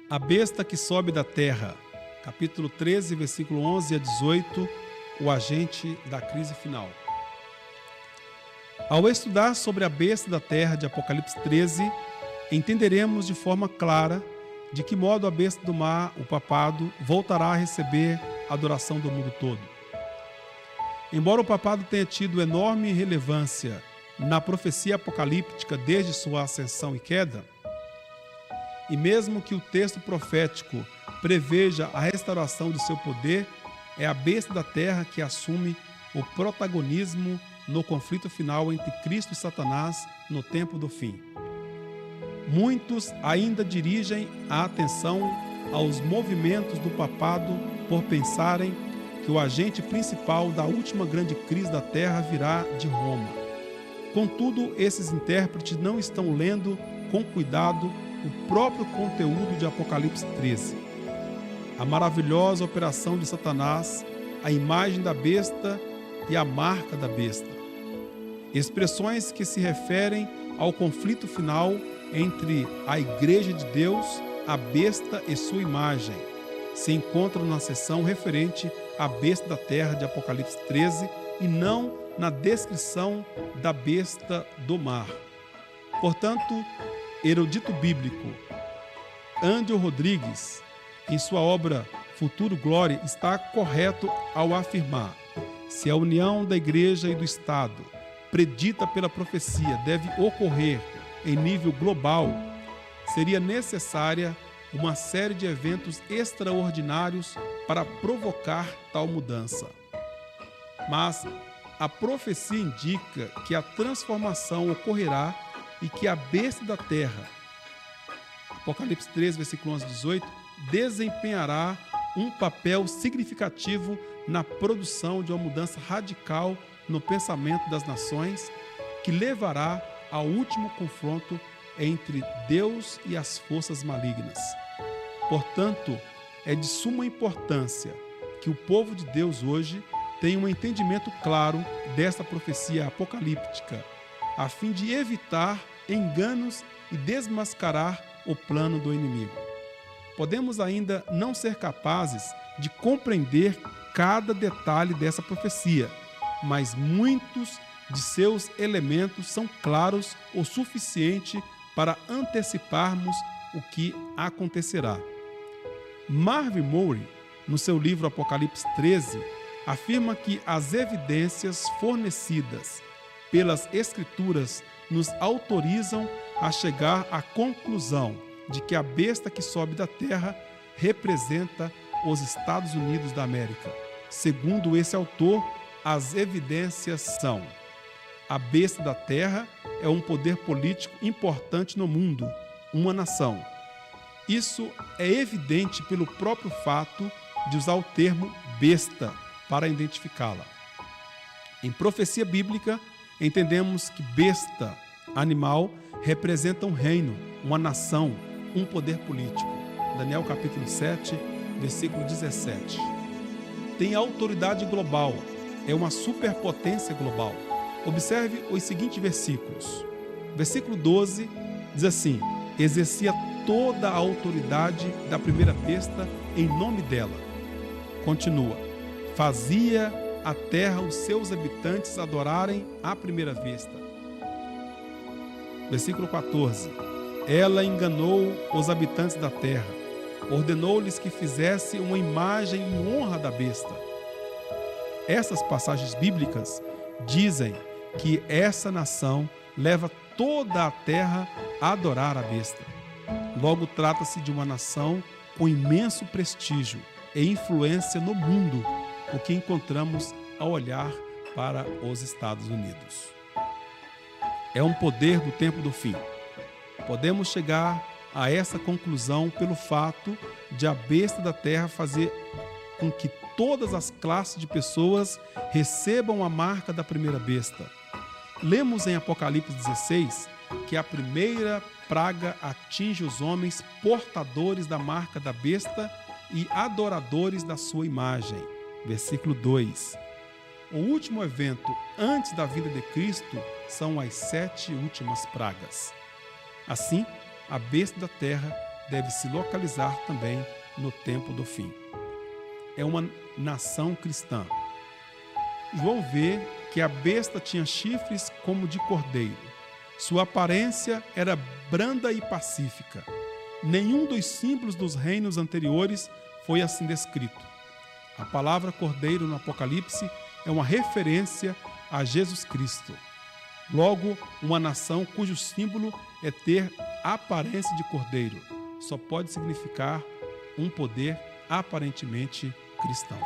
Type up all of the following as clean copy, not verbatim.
A besta que sobe da terra, capítulo 13, versículo 11 a 18, o agente da crise final. Ao estudar sobre a besta da terra de Apocalipse 13, entenderemos de forma clara de que modo a besta do mar, o papado, voltará a receber a adoração do mundo todo. Embora o papado tenha tido enorme relevância na profecia apocalíptica desde sua ascensão e queda, e mesmo que o texto profético preveja a restauração de seu poder, é a besta da terra que assume o protagonismo no conflito final entre Cristo e Satanás no tempo do fim. Muitos ainda dirigem a atenção aos movimentos do papado por pensarem que o agente principal da última grande crise da terra virá de Roma. Contudo, esses intérpretes não estão lendo com cuidado o próprio conteúdo de Apocalipse 13. A maravilhosa operação de Satanás, a imagem da besta e a marca da besta. Expressões que se referem ao conflito final entre a Igreja de Deus, a besta e sua imagem, se encontram na seção referente à besta da terra de Apocalipse 13 e não na descrição da besta do mar. Portanto, erudito bíblico Andrew Rodrigues, em sua obra Futuro Glória, está correto ao afirmar: se a união da Igreja e do Estado, predita pela profecia, deve ocorrer em nível global, seria necessária uma série de eventos extraordinários para provocar tal mudança. Mas a profecia indica que a transformação ocorrerá e que a besta da terra, Apocalipse 13, versículo 11 a 18, desempenhará um papel significativo na produção de uma mudança radical no pensamento das nações, que levará ao último confronto entre Deus e as forças malignas. Portanto, é de suma importância que o povo de Deus hoje tenha um entendimento claro desta profecia apocalíptica, a fim de evitar enganos e desmascarar o plano do inimigo. Podemos ainda não ser capazes de compreender cada detalhe dessa profecia, mas muitos de seus elementos são claros o suficiente para anteciparmos o que acontecerá. Marvin Murray, no seu livro Apocalipse 13, afirma que as evidências fornecidas pelas Escrituras nos autorizam a chegar à conclusão de que a besta que sobe da terra representa os Estados Unidos da América. Segundo esse autor, as evidências são: a besta da terra é um poder político importante no mundo, uma nação. Isso é evidente pelo próprio fato de usar o termo besta para identificá-la. Em profecia bíblica, entendemos que besta, animal, representa um reino, uma nação, um poder político. Daniel capítulo 7, versículo 17. Tem autoridade global, é uma superpotência global. Observe os seguintes versículos. Versículo 12 diz assim: exercia toda a autoridade da primeira besta em nome dela. Continua: fazia a terra os seus habitantes adorarem a primeira besta. Versículo 14: ela enganou os habitantes da terra, ordenou-lhes que fizessem uma imagem em honra da besta. Essas passagens bíblicas dizem que essa nação leva toda a terra a adorar a besta. Logo, trata-se de uma nação com imenso prestígio e influência no mundo, o que encontramos ao olhar para os Estados Unidos. É um poder do tempo do fim. Podemos chegar a essa conclusão pelo fato de a besta da terra fazer com que todas as classes de pessoas recebam a marca da primeira besta. Lemos em Apocalipse 16 que a primeira praga atinge os homens portadores da marca da besta e adoradores da sua imagem. Versículo 2. O último evento antes da vinda de Cristo são as 7 últimas pragas. Assim, a besta da terra deve se localizar também no tempo do fim. É uma nação cristã. João vê que a besta tinha chifres como de cordeiro. Sua aparência era branda e pacífica. Nenhum dos símbolos dos reinos anteriores foi assim descrito. A palavra cordeiro no Apocalipse é uma referência a Jesus Cristo. Logo, uma nação cujo símbolo é ter aparência de cordeiro só pode significar um poder aparentemente cristão.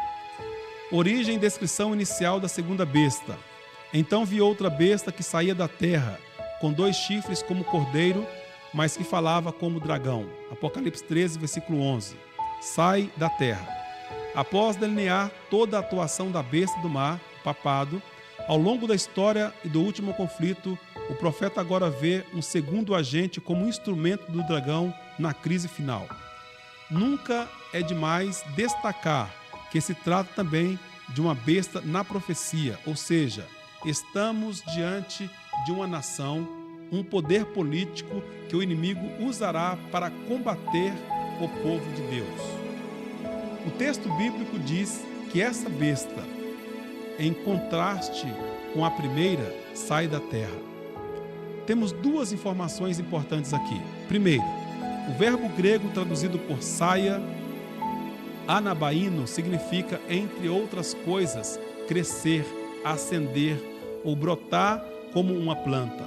Origem e descrição inicial da segunda besta. Então vi outra besta que saía da terra, com 2 chifres como cordeiro, mas que falava como dragão. Apocalipse 13, versículo 11. Sai da terra. Após delinear toda a atuação da besta do mar, papado, ao longo da história e do último conflito, o profeta agora vê um segundo agente como instrumento do dragão na crise final. Nunca é demais destacar que se trata também de uma besta na profecia, ou seja, estamos diante de uma nação, um poder político que o inimigo usará para combater o povo de Deus. O texto bíblico diz que essa besta, em contraste com a primeira, sai da terra. Temos 2 informações importantes aqui. Primeira, o verbo grego traduzido por saia, anabaíno, significa, entre outras coisas, crescer, ascender ou brotar como uma planta.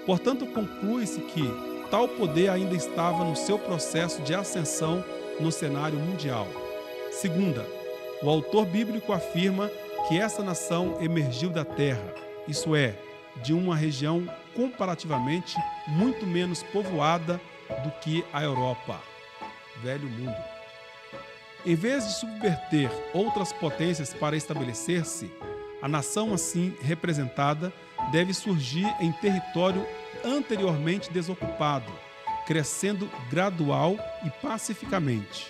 Portanto, conclui-se que tal poder ainda estava no seu processo de ascensão no cenário mundial. Segunda, o autor bíblico afirma que essa nação emergiu da terra, isso é, de uma região comparativamente muito menos povoada do que a Europa, velho mundo. Em vez de subverter outras potências para estabelecer-se, a nação assim representada deve surgir em território anteriormente desocupado, crescendo gradual e pacificamente.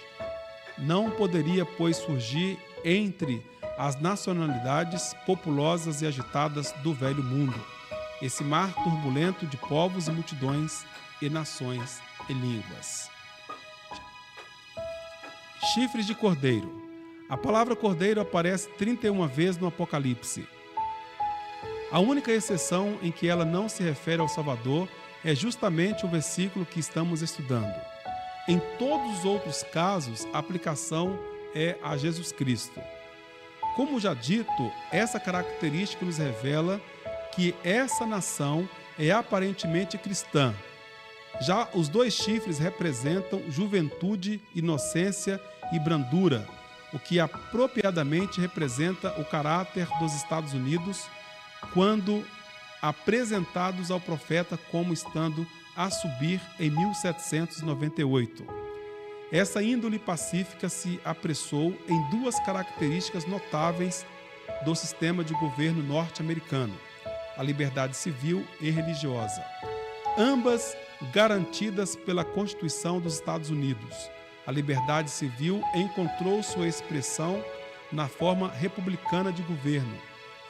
Não poderia, pois, surgir entre as nacionalidades populosas e agitadas do velho mundo, esse mar turbulento de povos e multidões e nações e línguas. Chifres de cordeiro. A palavra cordeiro aparece 31 vezes no Apocalipse. A única exceção em que ela não se refere ao Salvador é justamente o versículo que estamos estudando. Em todos os outros casos, a aplicação é a Jesus Cristo. Como já dito, essa característica nos revela que essa nação é aparentemente cristã. Já os 2 chifres representam juventude, inocência e brandura, o que apropriadamente representa o caráter dos Estados Unidos quando apresentados ao profeta como estando a subir em 1798. Essa índole pacífica se apressou em 2 características notáveis do sistema de governo norte-americano: a liberdade civil e religiosa, ambas garantidas pela Constituição dos Estados Unidos. A liberdade civil encontrou sua expressão na forma republicana de governo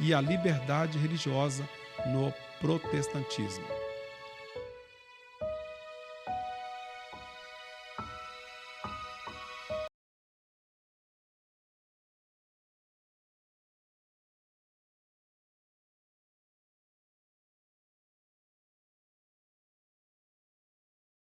e a liberdade religiosa no protestantismo.